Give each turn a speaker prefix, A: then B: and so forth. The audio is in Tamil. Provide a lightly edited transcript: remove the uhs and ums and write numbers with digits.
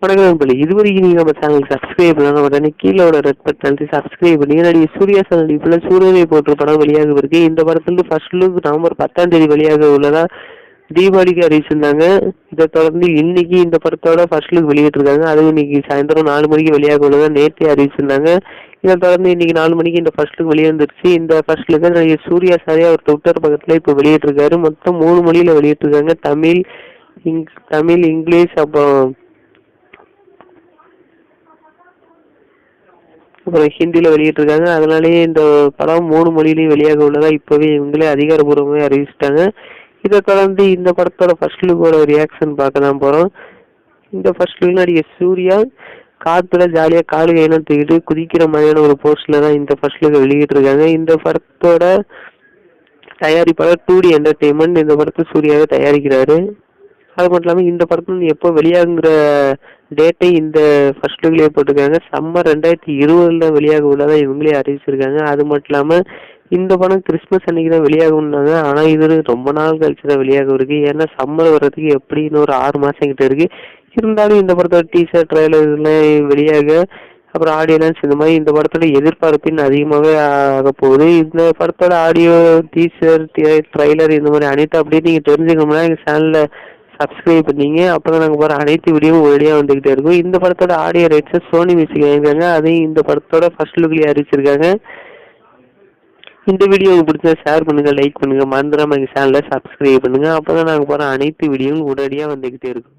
A: வணக்கம் நண்பர்களே, இதுவரைக்கும் நீங்க நம்ம சேனலுக்கு சப்ஸ்கிரைப் பண்ணலாம். உடனே கீழே ஒரு ரெட் பட்டன் சப்ஸ்கிரைப் பண்ணி நடிகர் சூர்யா சார் நடிப்புல சூரியனை போற்று படம் வெளியாக இருக்கு. இந்த படத்துல ஃபர்ஸ்ட் லுக் நவம்பர் 10 வெளியாக உள்ளதா தீபாவளிக்கு அறிவிச்சிருந்தாங்க. இதை தொடர்ந்து இன்னைக்கு இந்த படத்தோட ஃபர்ஸ்ட் லுக் வெளியிட்டிருக்காங்க. அதுவும் இன்னைக்கு சாயந்தரம் 4 மணிக்கு வெளியாக உள்ளதா நேற்றே அறிவிச்சிருந்தாங்க. இதை தொடர்ந்து இன்னைக்கு 4 மணிக்கு இந்த ஃபர்ஸ்ட் லுக் வெளியே வந்துருச்சு. இந்த ஃபர்ஸ்ட் லுக் நடிகர் சூர்யா சாரே அவர் ட்விட்டர் பக்கத்துல இப்போ வெளியிட்டிருக்காரு. மொத்தம் 3 மொழியில வெளியிட்டிருக்காங்க. தமிழ், இங்கிலீஷ், அப்புறம் ஹிந்தியில வெளியிட்டிருக்காங்க. அதனாலேயே இந்த படம் 3 மொழியிலையும் வெளியாக உள்ளதா இப்பவே இவங்களே அதிகாரப்பூர்வமாக அறிவிச்சிட்டாங்க. இதை தொடர்ந்து இந்த படத்தோட ஃபர்ஸ்ட் லுக்கோட ரியாக்ஷன் பார்க்க தான் போறோம். இந்த ஃபர்ஸ்ட் லுக் நடிகர் சூர்யா காத்துல ஜாலியா காலு கையெல்லாம் தூக்கிட்டு குதிக்கிற மாதிரியான ஒரு போஸ்ட்ல தான் இந்த ஃபர்ஸ்ட் லுக்கை வெளியிட்டிருக்காங்க. இந்த படத்தோட தயாரிப்பாளர் 2D என்டர்டெயின்மெண்ட் இந்த படத்தை சூர்யாவை தயாரிக்கிறாரு. அது மட்டும் இல்லாமல் இந்த படத்துல எப்போ வெளியாகுங்கிற டேட்டை இந்த ஃபர்ஸ்ட் லுக்லேயே போட்டிருக்காங்க. சம்மர் 2020 வெளியாக உள்ளதா இவங்களே அறிவிச்சிருக்காங்க. அது மட்டும் இல்லாமல் இந்த படம் கிறிஸ்மஸ் அன்னைக்கு தான் வெளியாகும்னாங்க. ஆனால் இது ரொம்ப நாள் கழிச்சு தான் வெளியாக இருக்கு. ஏன்னா சம்மர் வர்றதுக்கு எப்படின்னு ஒரு 6 மாதம் கிட்ட இருக்கு. இருந்தாலும் இந்த படத்தோட டீசர் ட்ரைலர்லாம் வெளியாக, அப்புறம் ஆடியோ லான்ச், இந்த மாதிரி இந்த படத்தோட எதிர்பார்ப்பின் அதிகமாகவே ஆக போகுது. இந்த படத்தோட ஆடியோ, டீசர், ட்ரைலர் இந்த மாதிரி அனைத்து அப்படியே நீங்கள் தெரிஞ்சுக்கணும்னா எங்கள் சேனலில் சப்ஸ்கிரைப் பண்ணீங்க. அப்போ தான் நாங்கள் போகிற அனைத்து வீடியோவும் ஒரேடியாக வந்துக்கிட்டே இருக்கும். இந்த படத்தோட ஆடியோ ரைட்ஸை சோனி மியூசிக் வாங்கியிருக்காங்க. அதையும் இந்த படத்தோட ஃபர்ஸ்ட் லுக்லேயே அறிவிச்சிருக்காங்க. இந்த வீடியோ உங்களுக்கு பிடிச்சா ஷேர் பண்ணுங்கள், லைக் பண்ணுங்கள், மறந்துடாமல் எங்கள் சேனலில் சப்ஸ்கிரைப் பண்ணுங்கள். அப்போ தான் நாங்கள் போகிற அனைத்து வீடியோவும் உடனடியாக வந்துக்கிட்டே இருக்கும்.